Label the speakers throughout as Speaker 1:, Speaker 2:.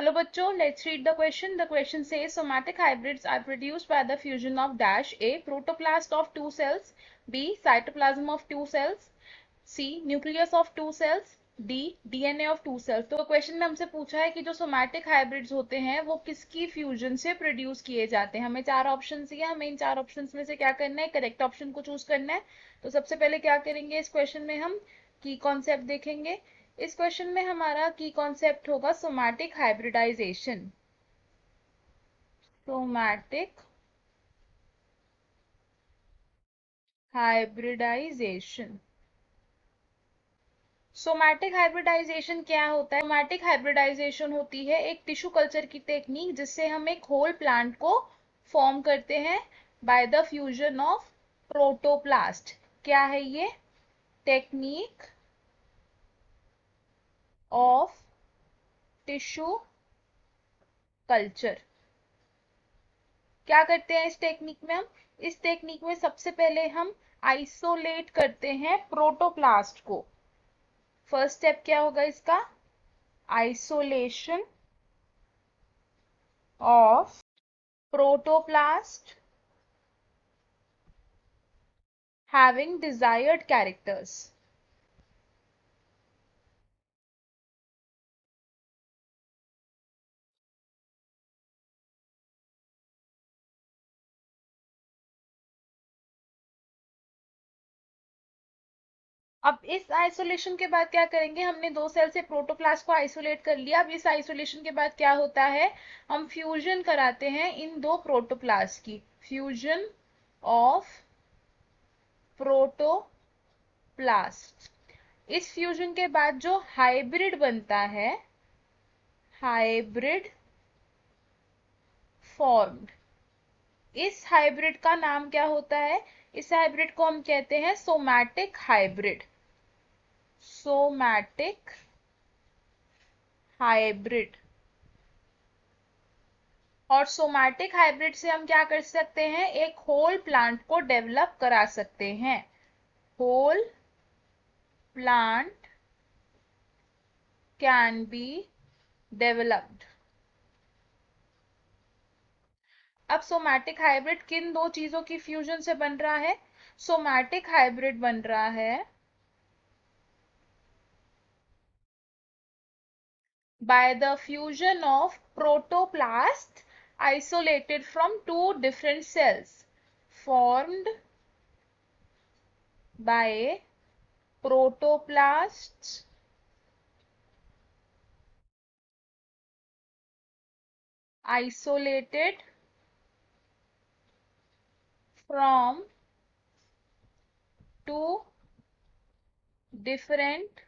Speaker 1: Hello bachcho, let's read the question. The question says somatic hybrids are produced by the fusion of dash A protoplast of two cells, B cytoplasm of two cells, C nucleus of two cells, D DNA of two cells. तो question में हमसे पूछा है कि जो somatic hybrids होते हैं वो किसकी फ्यूजन से प्रोड्यूस किए जाते हैं। हमें चार ऑप्शन दिए, हमें इन चार ऑप्शन में से क्या करना है, करेक्ट ऑप्शन को चूज करना है। तो सबसे पहले क्या करेंगे, इस क्वेश्चन में हम की कॉन्सेप्ट देखेंगे। इस क्वेश्चन में हमारा की कॉन्सेप्ट होगा somatic hybridization. Somatic hybridization. Somatic hybridization क्या होता है? सोमैटिक हाइब्रिडाइजेशन होती है एक टिश्यू कल्चर की टेक्निक जिससे हम एक होल प्लांट को फॉर्म करते हैं by the fusion of protoplast. क्या है ये? Technique of tissue culture. क्या करते हैं इस टेक्निक में? हम इस टेक्निक में सबसे पहले हम आइसोलेट करते हैं प्रोटोप्लास्ट को। फर्स्ट स्टेप क्या होगा इसका? Isolation of protoplast having desired characters। अब इस आइसोलेशन के बाद क्या करेंगे, हमने दो सेल से प्रोटोप्लास्ट को आइसोलेट कर लिया। अब इस आइसोलेशन के बाद क्या होता है, हम फ्यूजन कराते हैं इन दो प्रोटोप्लास्ट की। Fusion of protoplast. इस फ्यूजन के बाद जो हाइब्रिड बनता है, हाइब्रिड फॉर्म्ड। इस हाइब्रिड का नाम क्या होता है? इस हाइब्रिड को हम कहते हैं सोमैटिक हाइब्रिड। Somatic hybrid. और सोमैटिक हाइब्रिड से हम क्या कर सकते हैं, एक होल प्लांट को डेवलप करा सकते हैं। Whole plant can be developed. अब सोमैटिक हाइब्रिड किन दो चीजों की फ्यूजन से बन रहा है? सोमैटिक हाइब्रिड बन रहा है by the fusion of protoplast isolated from two different cells formed by protoplasts isolated from two different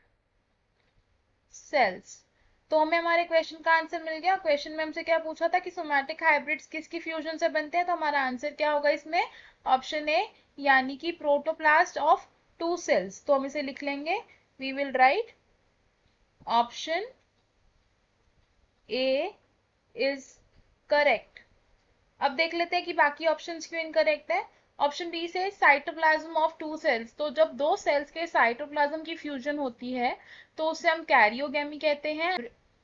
Speaker 1: cells। तो हमें हमारे क्वेश्चन का आंसर मिल गया। क्वेश्चन में हमसे क्या पूछा था कि सोमैटिक हाइब्रिड्स किसकी फ्यूजन से बनते हैं, तो हमारा आंसर क्या होगा इसमें? ऑप्शन ए, यानी कि प्रोटोप्लास्ट ऑफ टू सेल्स। तो हम इसे लिख लेंगे, we will write option A is correct. अब देख लेते हैं कि बाकी ऑप्शंस क्यों इनकरेक्ट है। ऑप्शन बी से साइटोप्लाज्म ऑफ टू सेल्स। तो जब दो सेल्स के साइटोप्लाज्म की फ्यूजन होती है तो उसे हम कैरियोगेमी कहते हैं,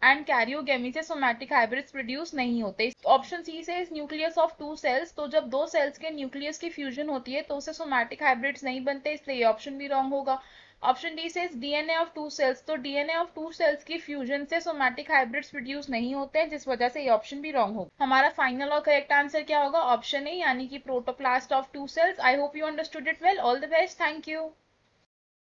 Speaker 1: एंड कैरियोगेमी से सोमैटिक हाइब्रिड्स प्रोड्यूस नहीं होते। ऑप्शन सी से न्यूक्लियस ऑफ टू सेल्स। तो जब दो सेल्स के न्यूक्लियस की फ्यूजन होती है तो उसे सोमैटिक हाइब्रिड्स नहीं बनते, इसलिए ये ऑप्शन भी रॉन्ग होगा। ऑप्शन डी से डीएनए ऑफ टू सेल्स। तो डीएनए ऑफ टू सेल्स की फ्यूजन से सोमैटिक हाइब्रिड्स प्रोड्यूस नहीं होते हैं, जिस वजह से ये ऑप्शन भी रॉन्ग होगा। हमारा फाइनल और करेक्ट आंसर क्या होगा? ऑप्शन ए, यानी कि protoplast of two cells. I hope you understood it well. All the best. Thank you.